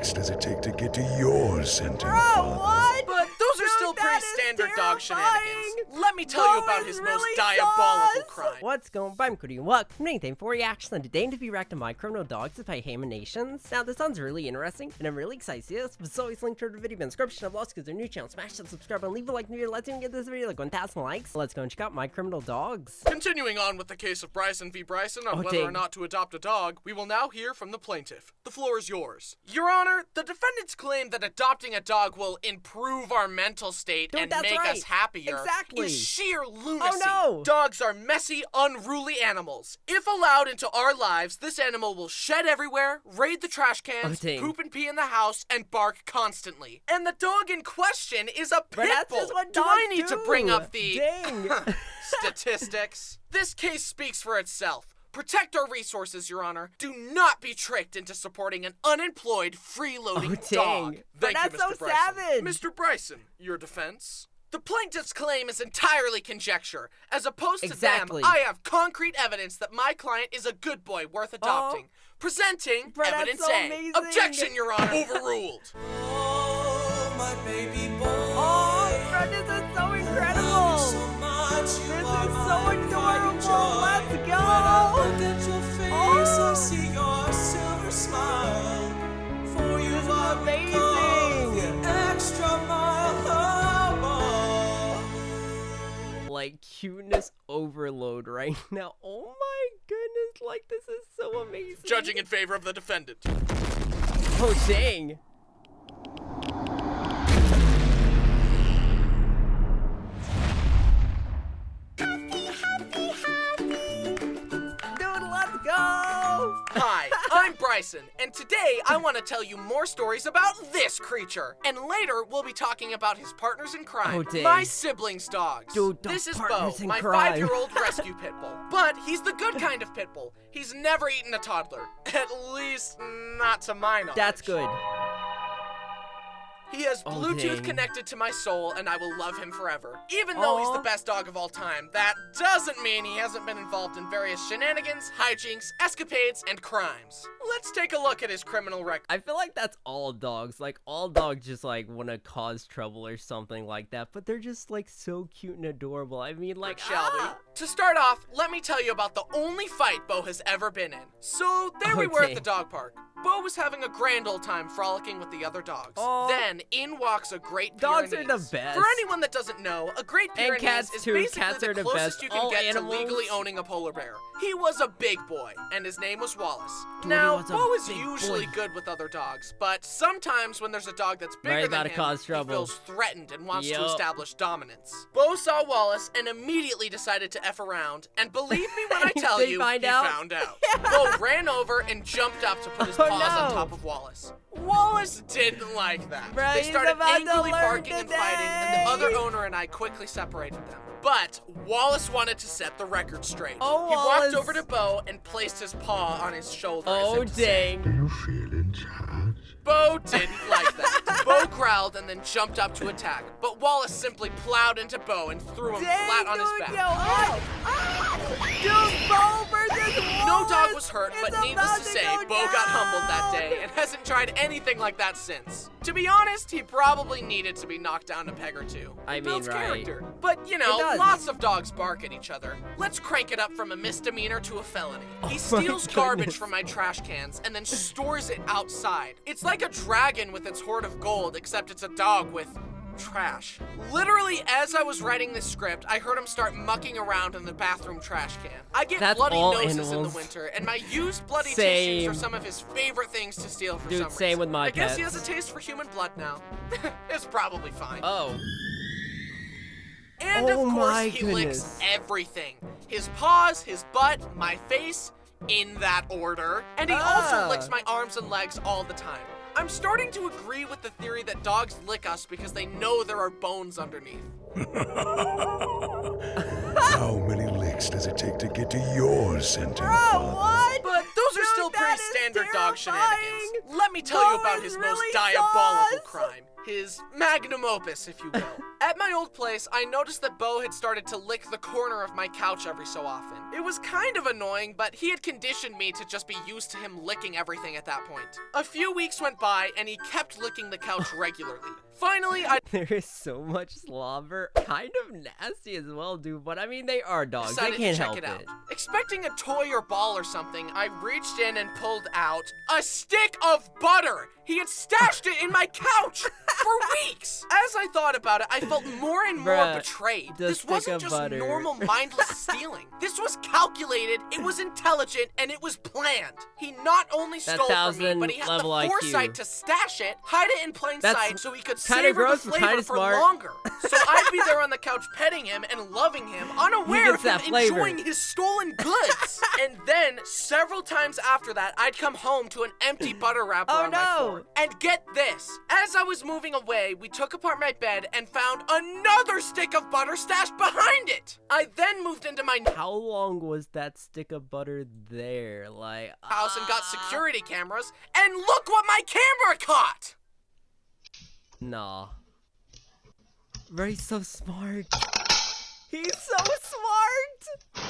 licks does it take to get to your center? What? But those are still pretty standard dog shenanigans. Let me tell you about his most diabolical crime. What's going on? I'm Cody and welcome to anything for reaction. And today to be reacting to my criminal dogs by Ham Nations. Now this sounds really interesting and I'm really excited to see this. It's always linked to the video in the description of lost because they're new channel. Smash that subscribe and leave a like in the video. Let's even get this video like 1,000 likes. Let's go and check out my criminal dogs. Continuing on with the case of Bryson v. Bryson on whether or not to adopt a dog, we will now hear from the plaintiff. The floor is yours. Your Honor, the defendants claim that adopting a dog will improve our mental state and make us happier. Exactly. Is sheer lunacy. Oh no! Dogs are messy, unruly animals. If allowed into our lives, this animal will shed everywhere, raid the trash cans, poop and pee in the house, and bark constantly. And the dog in question is a pitbull. Do I need to bring up the statistics? This case speaks for itself. Protect our resources, Your Honor. Do not be tricked into supporting an unemployed, freeloading dog. Thank you, Mr. Bryson. Savage. Mr. Bryson, your defense? The plaintiff's claim is entirely conjecture. As opposed to them, I have concrete evidence that my client is a good boy worth adopting. Presenting evidence A. Objection, Your Honor. Overruled. Oh, my baby boy. Oh, bro, this is so incredible. This is so adorable. Let's go. Look at your face, I see your silver smile. For you are amazing. The extra mile. Like cuteness overload right now. Oh my goodness, like this is so amazing. Judging in favor of the defendant. Oh dang. Hi, I'm Bryson, and today I want to tell you more stories about this creature. And later, we'll be talking about his partners in crime, my siblings' dogs. Dude, this is Bo, my 5-year-old rescue pit bull. But he's the good kind of pit bull. He's never eaten a toddler. At least, not to my knowledge. That's good. He has Bluetooth connected to my soul, and I will love him forever. Even though he's the best dog of all time, that doesn't mean he hasn't been involved in various shenanigans, hijinks, escapades, and crimes. Let's take a look at his criminal record. I feel like that's all dogs. Like, all dogs just, like, want to cause trouble or something like that, but they're just, like, so cute and adorable. I mean, like, shall we? To start off, let me tell you about the only fight Bo has ever been in. So, there we were at the dog park. Bo was having a grand old time frolicking with the other dogs. Then, in walks a Great Pyrenees. Dogs are the best. For anyone that doesn't know, a Great Pyrenees is basically the closest you can get to legally owning a polar bear. He was a big boy, and his name was Wallace. Now, Bo is usually good with other dogs, but sometimes when there's a dog that's bigger than him, he feels threatened and wants to establish dominance. Bo saw Wallace and immediately decided to F around, and believe me when I tell you, he found out. Bo ran over and jumped up to put his paws on top of Wallace. Wallace didn't like that. They started angrily barking and fighting, and the other owner and I quickly separated them. But Wallace wanted to set the record straight. He walked over to Bo and placed his paw on his shoulder. Oh, dang. Do you feel in charge? Bo didn't like that. Bo growled and then jumped up to attack, but Wallace simply plowed into Bo and threw him flat on his back. Dude, Bo versus Wallace. No dog was hurt, but needless to say, Bo got humbled that day and hasn't tried anything like that since. To be honest, he probably needed to be knocked down a peg or two. I mean, Builds character. But, you know, lots of dogs bark at each other. Let's crank it up from a misdemeanor to a felony. He steals garbage from my trash cans and then stores it outside. It's like a dragon with its hoard of gold, except it's a dog with trash. Literally, as I was writing this script, I heard him start mucking around in the bathroom trash can. I get bloody noses in the winter, and my used bloody tissues are some of his favorite things to steal for some reason. Same with my I guess he has a taste for human blood now. It's probably fine. And of course, he licks everything. His paws, his butt, my face, in that order. And he also licks my arms and legs all the time. I'm starting to agree with the theory that dogs lick us because they know there are bones underneath. How many licks does it take to get to your center? What? But those are still pretty standard dog shenanigans. Let me tell you about his most diabolical crime. His magnum opus, if you will. At my old place, I noticed that Bo had started to lick the corner of my couch every so often. It was kind of annoying, but he had conditioned me to just be used to him licking everything at that point. A few weeks went by, and he kept licking the couch regularly. Finally, There is so much slobber. Kind of nasty as well, dude, but I mean, they are dogs. They decided can't to check help it out. it. Expecting a toy or ball or something, I reached in and pulled out a stick of butter. He had stashed it in my couch for weeks. As I thought about it, I felt more and more betrayed. This wasn't just normal mindless stealing. This was calculated, it was intelligent, and it was planned. He not only stole from me, but he had the foresight to stash it, hide it in plain sight so he could savor the flavor for longer. So I'd be there on the couch petting him and loving him, unaware of him enjoying his stolen goods. And then, several times after that, I'd come home to an empty butter wrapper on my floor. And get this, as I was moving away, we took apart my bed and found another stick of butter stashed behind it. I then moved into my How long was that stick of butter there? Like, house and got security cameras, and look what my camera caught! Nah. Bro, he's so smart. He's so smart!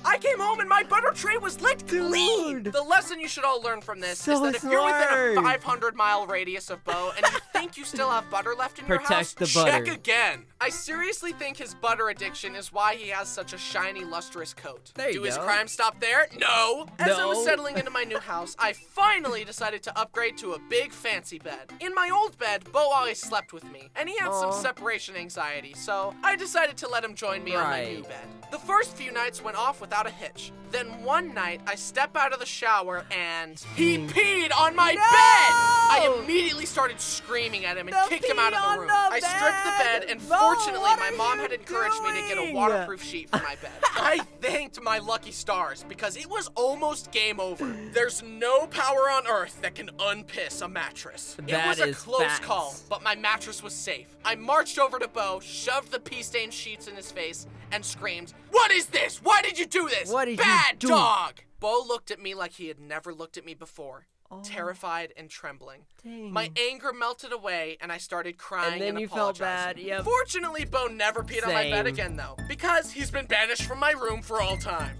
I came home and my butter tray was licked clean! The lesson you should all learn from this is that if you're within a 500-mile radius of Bo and you think you still have butter left in your house, check again. I seriously think his butter addiction is why he has such a shiny, lustrous coat. Do his crimes stop there? No! As I was settling into my new house, I finally decided to upgrade to a big, fancy bed. In my old bed, Bo always slept with me, and he had some separation anxiety, so I decided to let him join me on my new bed. The first few nights went off without a hitch. Then one night, I step out of the shower and he peed on my bed! I immediately started screaming at him and kicked him out of the room. I stripped the bed, and fortunately, my mom had encouraged me to get a waterproof sheet for my bed. I thanked my lucky stars because it was almost game over. There's no power on earth that can unpiss a mattress. It was a close call, but my mattress was safe. I marched over to Bo, shoved the pea-stained sheets in his face, and screamed, "What is this? Why did you do this? Bad dog!" Bo looked at me like he had never looked at me before, terrified and trembling. My anger melted away, and I started crying and apologizing. Felt bad. Yep. Fortunately, Bo never peed on my bed again, though, because he's been banished from my room for all time.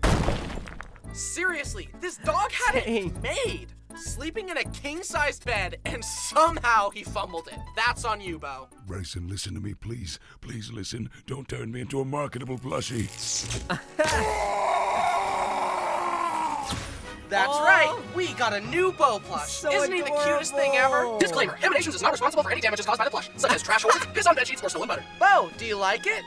Seriously, this dog had it made. Sleeping in a king-sized bed, and somehow he fumbled it. That's on you, Bo. Bryson, listen to me, please. Please listen. Don't turn me into a marketable plushie. That's right. We got a new Bo plush. Isn't he the cutest thing ever? Disclaimer, Emanations is not responsible for any damages caused by the plush, such as trash holes, piss on bedsheets, or stolen butter. Bo, do you like it?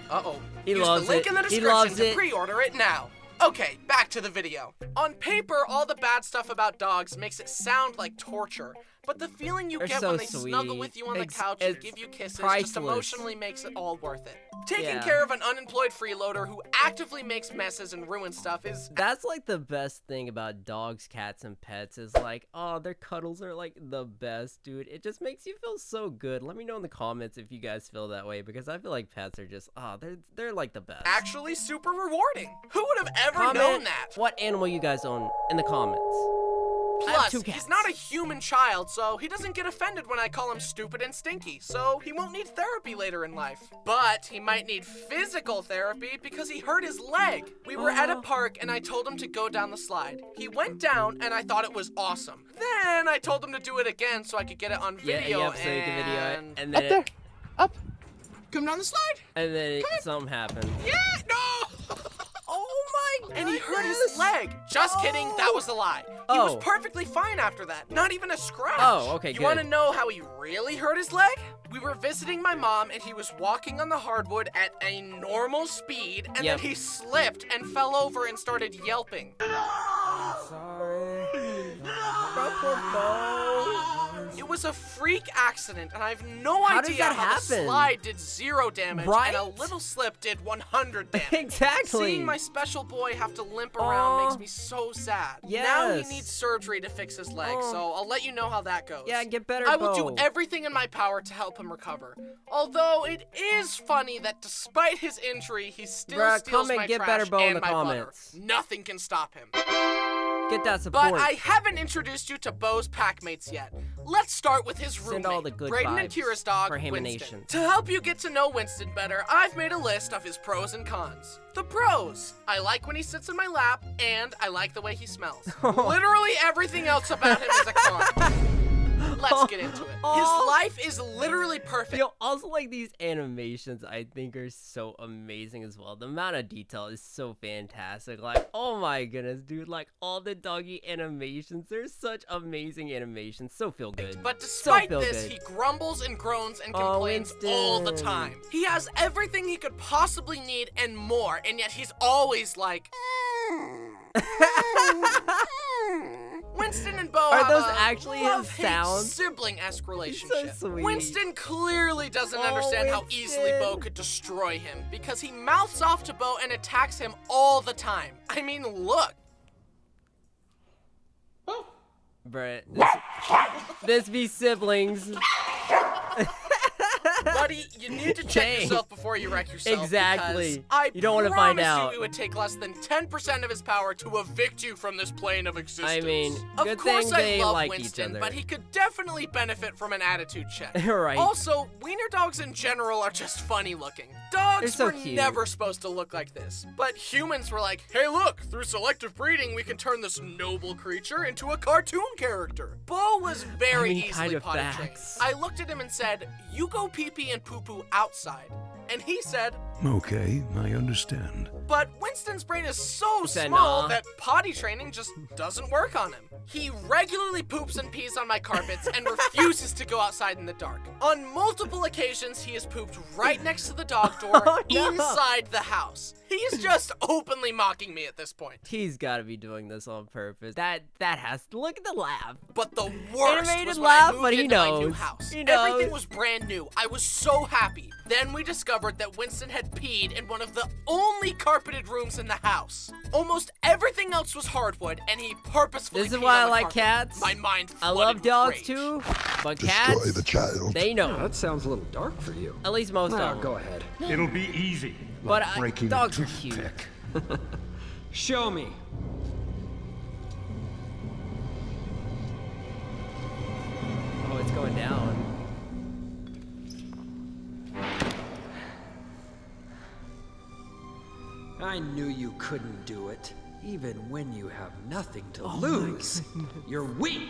Uh-oh. Use the link in the description to pre-order it now. Okay, back to the video. On paper, all the bad stuff about dogs makes it sound like torture, but the feeling you get when they snuggle with you on the couch and give you kisses just emotionally makes it all worth it. Taking care of an unemployed freeloader who actively makes messes and ruins stuff is... That's like the best thing about dogs, cats, and pets is like, oh, their cuddles are like the best, dude. It just makes you feel so good. Let me know in the comments if you guys feel that way, because I feel like pets are just, they're like the best. Actually super rewarding. Who would have ever known that? What animal you guys own in the comments. Plus, he's not a human child, so he doesn't get offended when I call him stupid and stinky, so he won't need therapy later in life. But he might need physical therapy because he hurt his leg. We were at a park and I told him to go down the slide. He went down and I thought it was awesome. Then I told him to do it again so I could get it on video so you can video it. And then up there. Up. Come down the slide. And then something happened. Yeah, no! And he hurt his leg. Just kidding, that was a lie. He was perfectly fine after that. Not even a scratch. Oh, okay, good. You want to know how he really hurt his leg? We were visiting my mom, and he was walking on the hardwood at a normal speed, and then he slipped and fell over and started yelping. Sorry. It was a freak accident, and I have no idea how the slide did 0 damage, and a little slip did 100 damage. Exactly. Seeing my special boy have to limp around makes me so sad. Now he needs surgery to fix his leg, so I'll let you know how that goes. Yeah, get better, I will do everything in my power to help him recover. Although it is funny that despite his injury, he still steals my trash and my butter. Nothing can stop him. Get that support. But I haven't introduced you to Bo's pack mates yet. Let's start with his roommate, Send all the good Brayden and vibes Kira's dog, for Winston. Haminations. To help you get to know Winston better, I've made a list of his pros and cons. The pros: I like when he sits in my lap, and I like the way he smells. Literally everything else about him is a con. Let's get into it. His life is literally perfect. Yo, also, like, these animations, I think, are so amazing as well. The amount of detail is so fantastic. Like, oh my goodness, dude. Like, all the doggy animations, they're such amazing animations. So feel good. But despite so this, good. he grumbles and groans and complains all the time. He has everything he could possibly need and more, and yet he's always like... Winston and Bo Are have those a actually his love-hate sounds? sibling-esque relationship. So sweet. Winston clearly doesn't understand how easily Winston. Bo could destroy him because he mouths off to Bo and attacks him all the time. I mean, look. Bruh, this be siblings. Buddy, you need to check Dang. yourself before you wreck yourself. Exactly. Because I You don't wanna find promise out. you it would take less than 10% of his power to evict you from this plane of existence. I mean, of good course thing I they love like each Winston, other. but he could definitely benefit from an attitude check. Right. Also, wiener dogs in general are just funny looking. Dogs They're so were cute. never supposed to look like this, but humans were like, hey look, through selective breeding we can turn this noble creature into a cartoon character. Bo was very I mean, easily kind of potty trained. facts. I looked at him and said, you go pee-pee and poo-poo outside. And he said, Okay, I understand. but Winston's brain is so said, small "Nah." that potty training just doesn't work on him. He regularly poops and pees on my carpets and refuses to go outside in the dark. On multiple occasions, he has pooped right next to the dog door Oh, no. inside the house. He's just openly mocking me at this point. He's gotta be doing this on purpose. That has to look at the laugh. But the worst Animated was laugh, when I but moved he into my new knows. house. He knows. Everything was brand new. I was so happy. Then we discovered that Winston had peed in one of the only carpeted rooms in the house. Almost everything else was hardwood, and he purposefully This is peed why on I the like carpet. cats. My mind I flooded love with dogs rage. too, but Destroy cats, the child. they know. That sounds a little dark for you. At least most Now of them. go ahead. It'll be easy. But breaking a dogs are cute. toothpick. Show me. Oh, it's going down. I knew you couldn't do it. Even when you have nothing to lose. You're weak,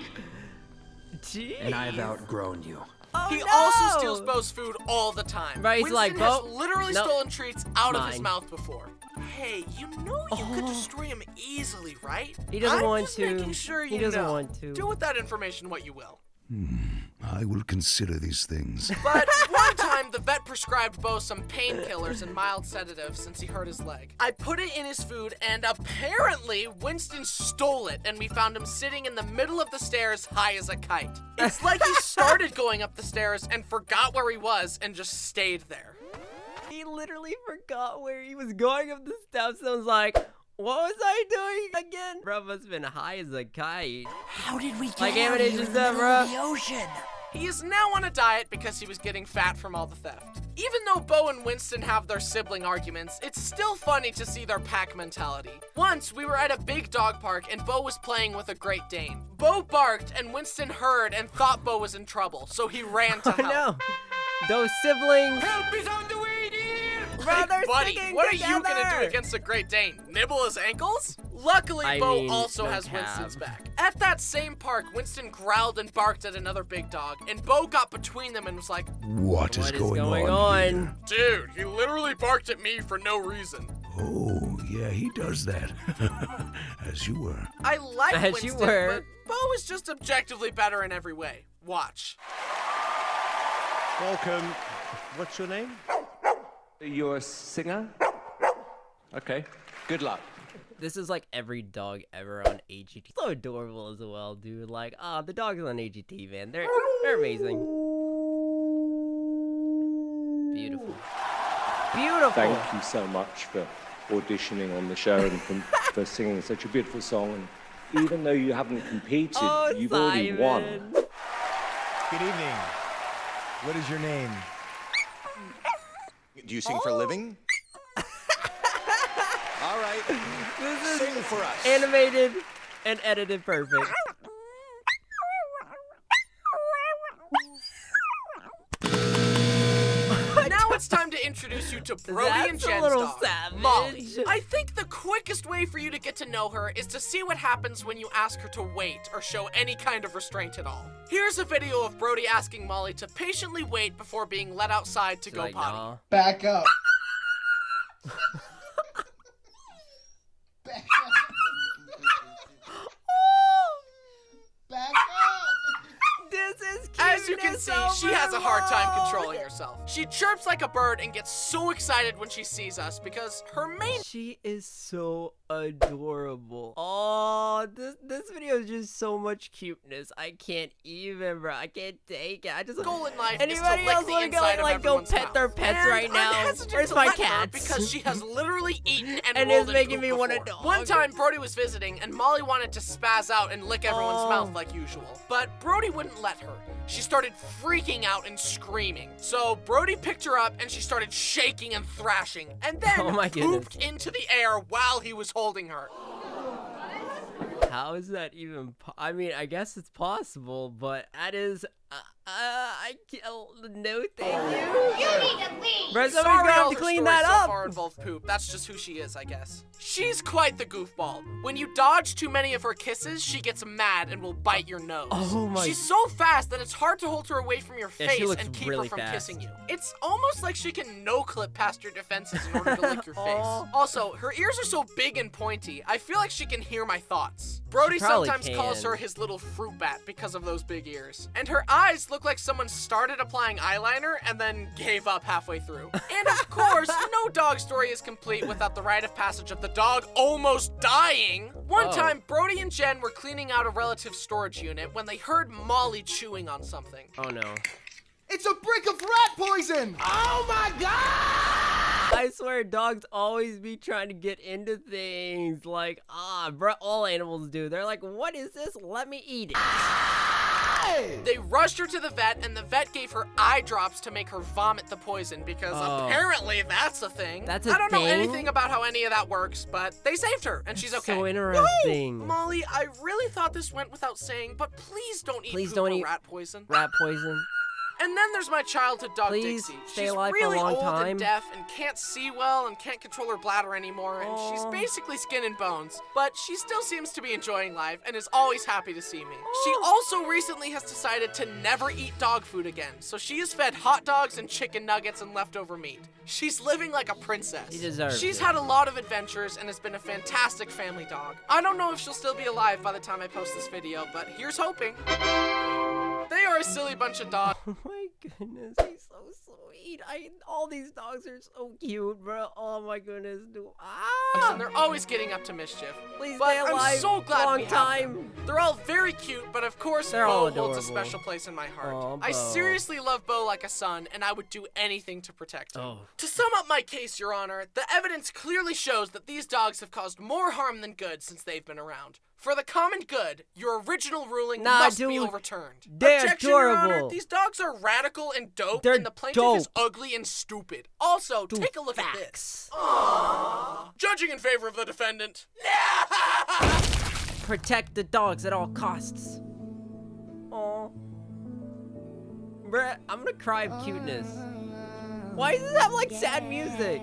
Jeez. and I've outgrown you. Oh, He no! also steals Bo's food all the time. Right, he's Winston like, has "Bo, literally no, stolen treats out of his mine." mouth before. Hey, you know you could destroy him easily, right? He doesn't I'm want just to. Making sure He you doesn't know. want to. Do with that information what you will. I will consider these things. But one time, the vet prescribed Bo some painkillers and mild sedatives since he hurt his leg. I put it in his food, and apparently, Winston stole it, and we found him sitting in the middle of the stairs, high as a kite. It's like he started going up the stairs and forgot where he was and just stayed there. He literally forgot where he was going up the steps and was like, what was I doing again? Bro must have been high as a kite. How did we get Like out here in animations the done, middle of bruh. the ocean? He is now on a diet because he was getting fat from all the theft. Even though Bo and Winston have their sibling arguments, it's still funny to see their pack mentality. Once, we were at a big dog park and Bo was playing with a Great Dane. Bo barked and Winston heard and thought Bo was in trouble, so he ran to Oh help. no. Those siblings. Help is on the way, dear! Bro, they're Buddy, sticking what are you gonna do together. against a Great Dane? Nibble his ankles? Luckily, I Bo mean, also no has cap. Winston's back. At that same park, Winston growled and barked at another big dog, and Bo got between them and was like, What is What is going going on? dude, he literally barked at me for no reason. Here? Oh, yeah, he does that. As you were. I like As Winston, you were. but Bo is just objectively better in every way. Watch. Welcome. What's your name? You're a singer? Okay. Good luck. This is like every dog ever on AGT. So adorable as well, dude. Like, the dogs on AGT, man. They're amazing. Beautiful. Beautiful. Thank you so much for auditioning on the show and for singing such a beautiful song. And even though you haven't competed, Oh, you've already won. Simon. Good evening. What is your name? Do you sing for a living? All right. This is Sing for us. animated and edited perfect. introduce you to Brody and Jen's dog, Molly. I think the quickest way for you to get to know her is to see what happens when you ask her to wait or show any kind of restraint at all. Here's a video of Brody asking Molly to patiently wait before being let outside to go potty. Back up. Back up. Back up. This is cute. As you can see, she has a hard time controlling herself. She chirps like a bird and gets so excited when she sees us because her main— She is so adorable. Oh, this video is just so much cuteness. I can't even, bro. I can't take it. I just goal in life anybody is to else lick the want to inside go of pet mouth. their pets And right now? I'm hesitant Where's to my let her cats? because she has literally eaten and And rolled it's making in me poop want a before. dog. One time, Brody was visiting, and Molly wanted to spaz out and lick everyone's mouth like usual. But Brody wouldn't let her. She started freaking out and screaming. So Brody picked her up, and she started shaking and thrashing, and then pooped into the air while he was holding her. How is that even I mean, I guess it's possible, but that is I can't. No, thank you. You need to leave. Bro, somebody's Sorry, gonna have all to her clean stories that so up. far involve poop. That's just who she is, I guess. She's quite the goofball. When you dodge too many of her kisses, she gets mad and will bite your nose. Oh my. She's so fast that it's hard to hold her away from your Yeah, face she looks and keep really her from fast. kissing you. It's almost like she can no-clip past your defenses in order to lick your face. Also, her ears are so big and pointy, I feel like she can hear my thoughts. Brody sometimes calls her his little fruit bat because of those big ears. And her eyes look like someone started applying eyeliner and then gave up halfway through. And of course, no dog story is complete without the rite of passage of the dog almost dying. One time, Brody and Jen were cleaning out a relative's storage unit when they heard Molly chewing on something. Oh no. It's a brick of rat poison! Oh my God! I swear dogs always be trying to get into things. Like, bro, all animals do. They're like, what is this? Let me eat it. They rushed her to the vet, and the vet gave her eye drops to make her vomit the poison because apparently that's a thing. That's a I don't know thing? anything about how any of that works, but they saved her, and she's okay. So interesting. Woo! Molly, I really thought this went without saying, but please don't eat poop or rat poison. Rat poison. And then there's my childhood dog, Please Dixie. stay She's alive for a really long old time. and deaf and can't see well and can't control her bladder anymore, and she's basically skin and bones. But she still seems to be enjoying life and is always happy to see me. She also recently has decided to never eat dog food again, so she is fed hot dogs and chicken nuggets and leftover meat. She's living like a princess. She deserves She's it. had a lot of adventures and has been a fantastic family dog. I don't know if she'll still be alive by the time I post this video, but here's hoping. They are a silly bunch of dogs. Oh my goodness, he's so sweet. All these dogs are so cute, bro. Oh my goodness, dude. And they're always getting up to mischief. Please but stay alive. I'm so glad long we have time. them. They're all very cute, but of course They're all Bo holds a adorable. special place in my heart. Aw, I Bo. seriously love Bo like a son, and I would do anything to protect him. Oh. To sum up my case, Your Honor, the evidence clearly shows that these dogs have caused more harm than good since they've been around. For the common good, your original ruling must be overturned. They're Objection, Your Honor. adorable. These dogs are radical and dope, They're and the plaintiff is ugly and stupid. Also, Dude, take a look facts. at this. Aww. Judging in favor of the defendant. Protect the dogs at all costs. Aw. Bruh, I'm gonna cry of cuteness. Why does it have like sad music?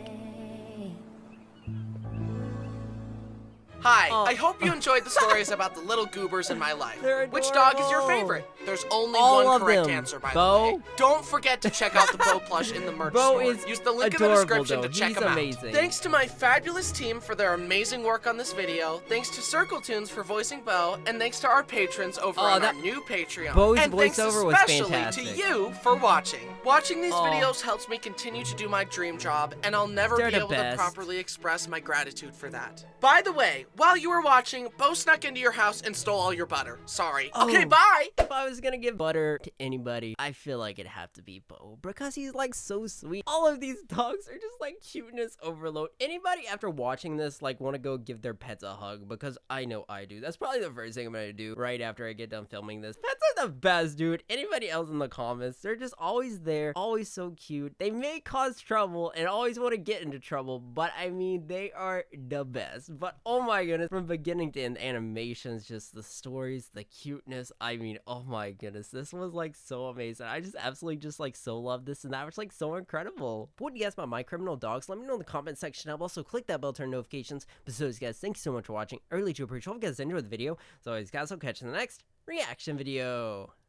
Hi, I hope you enjoyed the stories about the little goobers in my life. Which dog is your favorite? There's only All one of correct them. answer, by Bo? the way. Don't forget to check out the Bo plush in the merch Bo store. is Use the link in the adorable, description though. to check He's them amazing. out. Thanks to my fabulous team for their amazing work on this video. Thanks to Circle Tunes for voicing Bo, and thanks to our patrons over on our new Patreon. Bo's and thanks voiceover was especially fantastic. to you for watching. Watching these Aw. videos helps me continue to do my dream job, and I'll never They're be the able to best. properly express my gratitude for that. By the way, while you were watching, Bo snuck into your house and stole all your butter. Sorry. Okay, bye! If I was gonna give butter to anybody, I feel like it'd have to be Bo, because he's like so sweet. All of these dogs are just like cuteness overload. Anybody after watching this like want to go give their pets a hug? Because I know I do. That's probably the first thing I'm gonna do right after I get done filming this. Pets are the best, dude. Anybody else in the comments, they're just always there. there, always so cute. They may cause trouble and always want to get into trouble, but I mean, they are the best. But oh my goodness, from beginning to end, animations, just the stories, the cuteness, I mean, oh my goodness, this was like so amazing. I just absolutely just like so love this, and that was like so incredible. But what do you guys about My Criminal Dogs? Let me know in the comment section down below. Also click that bell to turn notifications. But so guys, thank you so much for watching. I really do appreciate it. Hope you guys enjoyed the video. As always guys, I'll catch you in the next reaction video.